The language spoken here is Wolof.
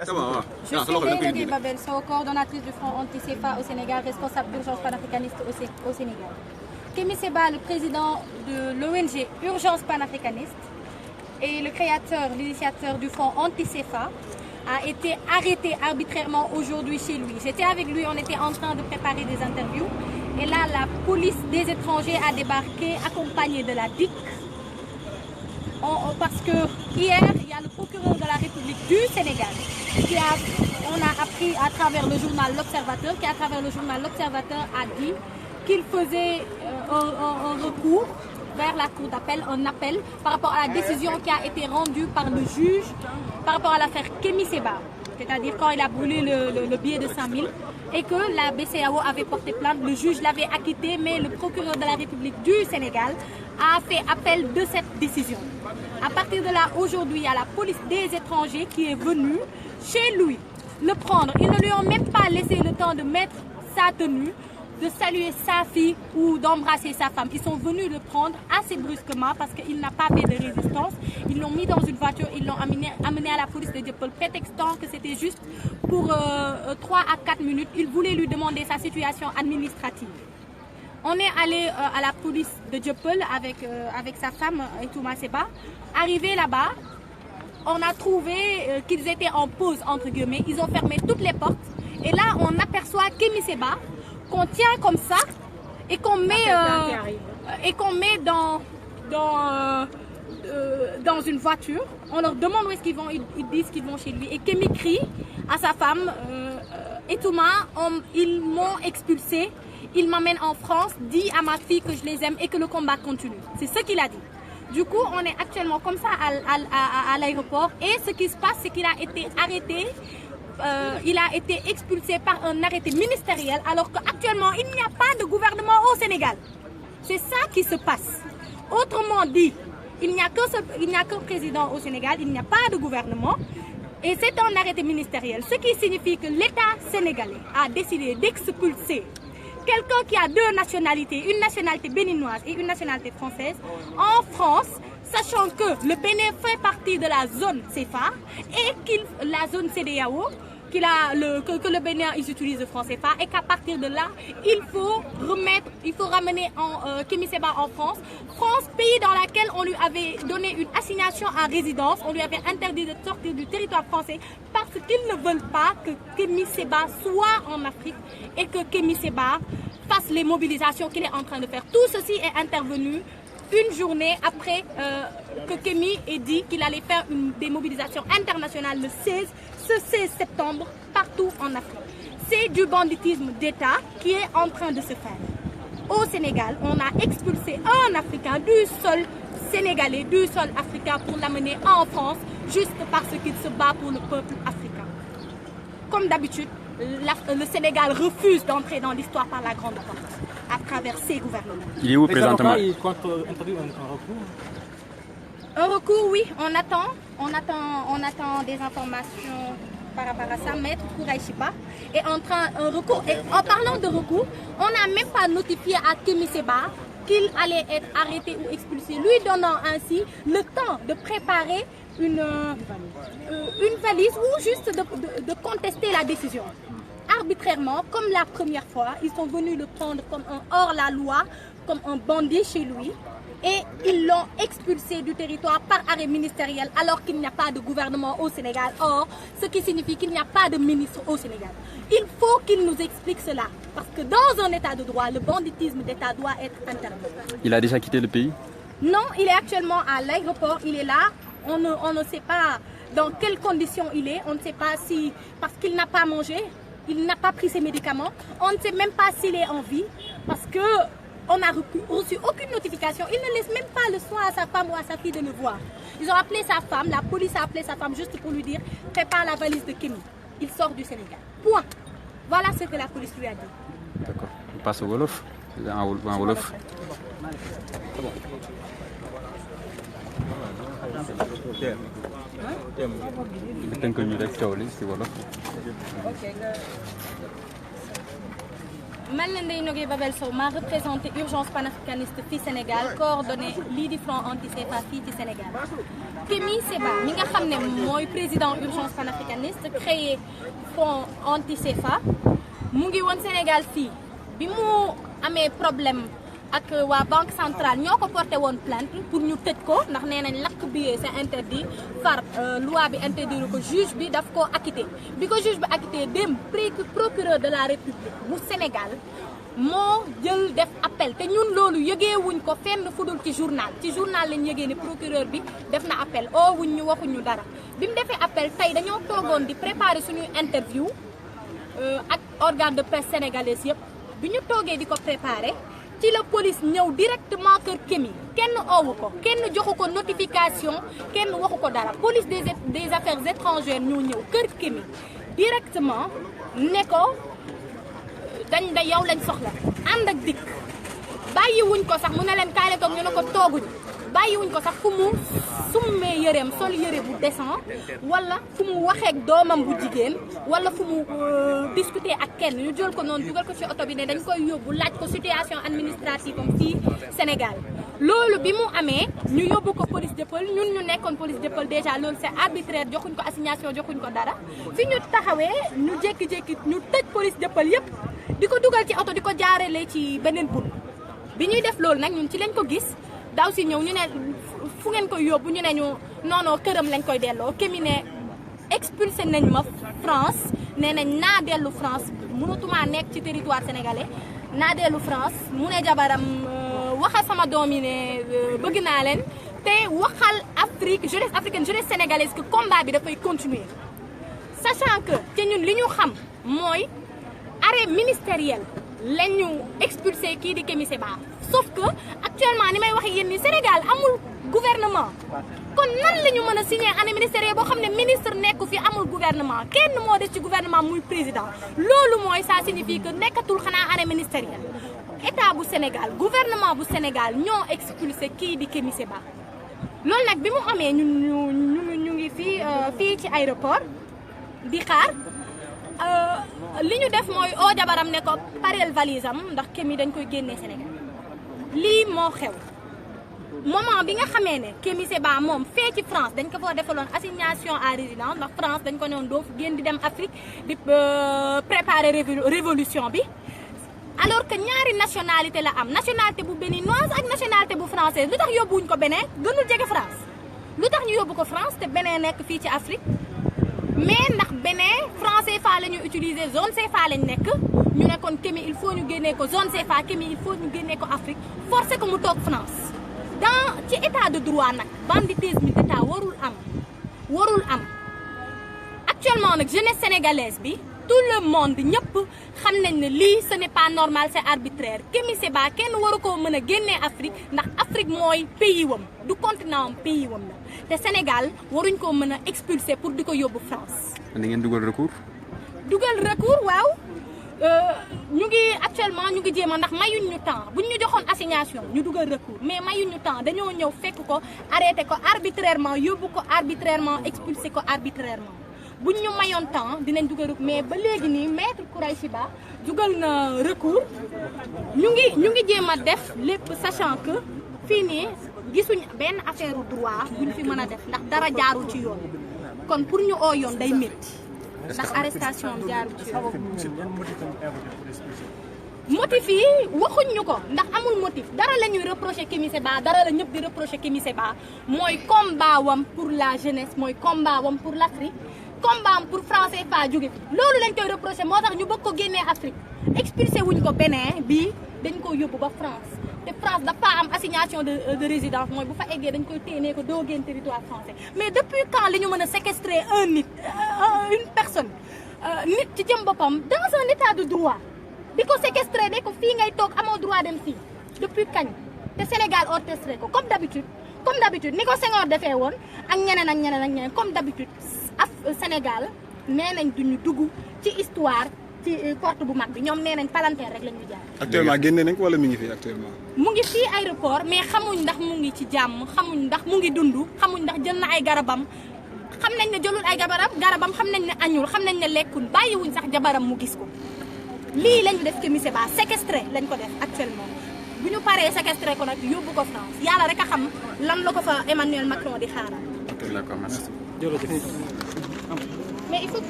Je suis Zainab Babel Sow, coordonnatrice du Front anti-CFA au Sénégal, responsable d'Urgence panafricaniste au Sénégal. Kémy Séba, le président de l'ONG Urgence panafricaniste et le créateur, l'initiateur du Front anti-CFA, a été arrêté arbitrairement aujourd'hui chez lui. J'étais avec lui, on était en train de préparer des interviews. Et là, la police des étrangers a débarqué, accompagnée de la DIC. Parce que hier, il y a le procureur de la République du Sénégal on a appris à travers le journal L'Observateur, qui à travers le journal L'Observateur a dit qu'il faisait un recours vers la cour d'appel, un appel par rapport à la décision qui a été rendue par le juge par rapport à l'affaire Kémy Séba, c'est-à-dire quand il a brûlé le billet de 5 000 et que la BCEAO avait porté plainte, le juge l'avait acquitté, mais le procureur de la République du Sénégal a fait appel de cette décision. À partir de là, aujourd'hui, il y a la police des étrangers qui est venue chez lui le prendre. Ils ne lui ont même pas laissé le temps de mettre sa tenue, de saluer sa fille ou d'embrasser sa femme. Ils sont venus le prendre assez brusquement parce qu'il n'a pas fait de résistance. Ils l'ont mis dans une voiture, ils l'ont amené à la police de Dieuppeul, prétextant que c'était juste pour 3 à 4 minutes. Ils voulaient lui demander sa situation administrative. On est allé à la police de Dieuppeul avec sa femme, Etouma Séba. Arrivé là-bas, on a trouvé qu'ils étaient en pause, entre guillemets. Ils ont fermé toutes les portes. Et là, on aperçoit Kémy Séba, qu'on tient comme ça et qu'on met dans une voiture. On leur demande où est-ce qu'ils vont, ils disent qu'ils vont chez lui. Et Kémy crie à sa femme, Etouma, ils m'ont expulsé, ils m'amènent en France, dis à ma fille que je les aime et que le combat continue. C'est ce qu'il a dit. Du coup, on est actuellement comme ça à l'aéroport et ce qui se passe, c'est qu'il a été arrêté. Il a été expulsé par un arrêté ministériel alors qu'actuellement il n'y a pas de gouvernement au Sénégal. C'est ça qui se passe. Autrement dit, il n'y a qu'un président au Sénégal, il n'y a pas de gouvernement et c'est un arrêté ministériel. Ce qui signifie que l'État sénégalais a décidé d'expulser quelqu'un qui a 2 nationalités, une nationalité béninoise et une nationalité française, en France, sachant que le Bénin fait partie de la zone CFA et la zone CEDEAO, que le Bénin utilise le franc CFA et qu'à partir de là, il faut ramener Kémy Séba en France. France, pays dans lequel on lui avait donné une assignation à résidence, on lui avait interdit de sortir du territoire français parce qu'ils ne veulent pas que Kémy Séba soit en Afrique et que Kémy Séba fasse les mobilisations qu'il est en train de faire. Tout ceci est intervenu une journée après que Kémy ait dit qu'il allait faire des mobilisations internationales le 16 septembre partout en Afrique. C'est du banditisme d'État qui est en train de se faire. Au Sénégal, on a expulsé un Africain du sol sénégalais, du sol africain pour l'amener en France juste parce qu'il se bat pour le peuple africain. Comme d'habitude, le Sénégal refuse d'entrer dans l'histoire par la grande porte à travers ses gouvernements. Il est où présentement? Il compte introduire un recours? Un recours, oui, on attend des informations par rapport à ça. Maître Kouraï Chiba est en parlant de recours, on n'a même pas notifié à Kémy Séba qu'il allait être arrêté ou expulsé, lui donnant ainsi le temps de préparer une valise ou juste de contester la décision. Arbitrairement, comme la première fois, ils sont venus le prendre comme un hors-la-loi, comme un bandit chez lui. Et ils l'ont expulsé du territoire par arrêt ministériel alors qu'il n'y a pas de gouvernement au Sénégal. Or, ce qui signifie qu'il n'y a pas de ministre au Sénégal. Il faut qu'il nous explique cela. Parce que dans un état de droit, le banditisme d'État doit être interdit. Il a déjà quitté le pays? Non, il est actuellement à l'aéroport, il est là. On ne sait pas dans quelles conditions il est. On ne sait pas si... parce qu'il n'a pas mangé, il n'a pas pris ses médicaments. On ne sait même pas s'il est en vie. Parce que... on n'a reçu aucune notification. Il ne laisse même pas le soin à sa femme ou à sa fille de le voir. Ils ont appelé sa femme, la police a appelé sa femme juste pour lui dire « prépare la valise de Kémy ». Il sort du Sénégal. Point. Voilà ce que la police lui a dit. D'accord. On passe au Wolof. En Wolof. man la Ndeye Nogué Babel Sow maa représenté urgence panafricaniste fii Sénégal coordonné lii di front anti-CFA fii ci Sénégal. Kémi Séba mi nga xam ne mooy président urgence panafricaniste créé front anti-CFA mu ngi woon Sénégal fii bi mu amee problème ak waa banque centrale ñoo ko porté woon plainte pour ñu tëj ko ndax nee nañ lakk billet c'est interdit far loi bi interdire ko juge bi daf ko acquitté bi ko juge bi acquitté dem procureur de la République bu Sénégal moo jël def appel te ñun loolu yëgee wuñ ko fenn fudul ci journal lañ yëgee ne procureur bi def na appel oo wuñ ñu waxuñu dara bi mu defee appel tey dañoo toogoon di préparer suñuy interview ak organe de presse sénégalaise yëpp bi ñu toogee di ko préparer ci la police ñëw directement kër Kémi kenn oowu ko kenn joxu ko notification kenn waxu ko dara police des affaires étrangères ñoo ñëw kër Kémi directement ne ko dañ da yow lañ soxla ànd ak dikk bàyyiwuñ ko sax mu ne leen kaay la toog ñu ne ko tooguñ bàyyiwuñ ko sax fu mu summee yëreem sol yëre bu décent wala fu mu waxeek doomam bu jigéen wala fu mu discuter ak kenn ñu jël ko noonu dugal ko ci oto bi ne dañ koy yóbbu laaj ko situation administrative am fii Sénégal loolu bi mu amee ñu yóbbu ko police Dieuppeul ñun ñu nekkoon police Dieuppeul déjà loolu c'est arbitraire joxuñ ko assignation joxuñ ko dara fi ñu taxawee ñu jékki-jékki ñu tëj police Dieuppeul yépp di ko dugal ci oto di ko jaarale ci beneen bunt bi ñuy def loolu nag ñun ci lañ ko gis daw si ñëw ñu ne fu ngeen koy yóbbu ñu ne ñu non këram lañ koy delloo Kémi ne expulsé nañ ma France nee nañ naa dellu France mënatuma nekk ci territoire sénégalais naa dellu France mu ne jabaram waxal sama doom yi ne bëgg naa leen te waxal Afrique jeunesse africaine jeunesse sénégalaise que combat bi dafay continuer sachant que te ñun li ñu xam mooy arrêt ministériel lañu expulsé kii di Kémi Séba sauf que actuellement ni may wax yéen ni Sénégal amul gouvernement kon nan la ñu mën a signer année ministérielle boo xam ne ministre nekku fi amul gouvernement kenn moo des ci gouvernement muy président loolu mooy ça signifie que nekkatul xanaa année ministérielle état bu Sénégal gouvernement bu Sénégal ñoo expulsé kii di Kémi Séba loolu nag bi mu amee ñu ngi fii ci aéroport di xaar li ñu def mooy oo jabaram ne ko pareel valise am ndax Kémi dañ koy génnee Sénégal lii moo xew moment bi nga xamee ne Kémi Séba moom fee ci France dañ ko fa defaloon assignation à résidence ndax France dañ ko newoon doo fu génn di dem Afrique di préparer révolution bi alors que ñaari nationalité la am nationalité bu béninoise ak nationalité bu française lu tax yóbbuwuñ ko Bénin gënul jege France lu tax ñu yóbbu ko France te Bénin nekk fii ci Afrique mais ndax Bénin franc CFA la ñu utiliser zone CFA lañ nekk ñu ne kon Kémi il faut ñu génnee ko zone CFA Kémi il faut ñu génnee ko Afrique forcé ko mu toog France ci état de droit nag banditisme d'état warul am actuellement nag jeunesse sénégalaise bi tout le monde ñëpp xam nañ ne lii ce n'est pas normal c'est arbitraire Kémi Séba kenn waru koo mën a génnee Afrique ndax Afrique mooy pays wam du continent am pays wam la te Sénégal waruñ koo mën a expulser pour di ko yóbbu France. da ngeen dugal recours. waaw ñu ngi actuellement ñu ngi jéem a ndax mayuñ ñu temps buñ ñu joxoon assignation ñu dugal recours mais mayuñ ñu temps dañoo ñëw fekk ko arrêté ko arbitrairement yóbbu ko arbitrairement expulsé ko arbitrairement buñ ñu mayoon temps dinañ dugal recours mais ba léegi nii maître Khoureychi Ba dugal na recours ñu ngi jéem a def lépp sachant que fii nii gisuñ benn affaire droit buñ fi mën a def ndax dara jaarul ci yoon kon pour ñu oo yoon day métti ndax arrestation jaarul ci yoon. motif yi waxuñ ñu ko ndax amul motif dara la ñuy reproché Kémi Séba dara la ñëpp di reproché Kémi Séba mooy combat wam pour la jeunesse mooy combat wam pour l'Afrique combat wam pour France CFA jóge fi loolu lañ koy reproché moo tax ñu bëgg ko génnee Afrique expulsé wuñ ko Bénin bii dañ ko yóbbu ba France te France dafa am assignation de résidence mooy bu fa eggee dañ koy téenee ko doo génn territoire français mais depuis quand la ñu mën a séquestrer une personne nit ci jëm boppam dans un état de droit di ko séquestrer ne ko fii ngay toog amoo droit dem fii depuis kañ te Sénégal orchestré ko comme d'habitude ni ko Senghor defee woon ak ñeneen comme d'habitude Sénégal nee nañ duñu dugg ci histoire ci porte bu mag bi ñoom nee nañ palanteer rek la ñuy jaar. actuellement génne nañ ko wala mi ngi fi actuellement. mu ngi fii aéroport mais xamuñ ndax mu ngi ci jàmm xamuñ ndax mu ngi dund xamuñ ndax jël na ay garabam xam nañ ne jëlul ay garabam xam nañ ne añul xam nañ ne lekkul bàyyiwuñ sax jabaram mu gis ko. lii lañu def Kémi Séba séquestré lañ ko def actuellement bu ñu paree séquestré ko nag yóbbu ko France yàlla rek a xam lan la ko fa Emmanuel Macron di xaaral. D'accord, merci. jërëjëf. mais il faut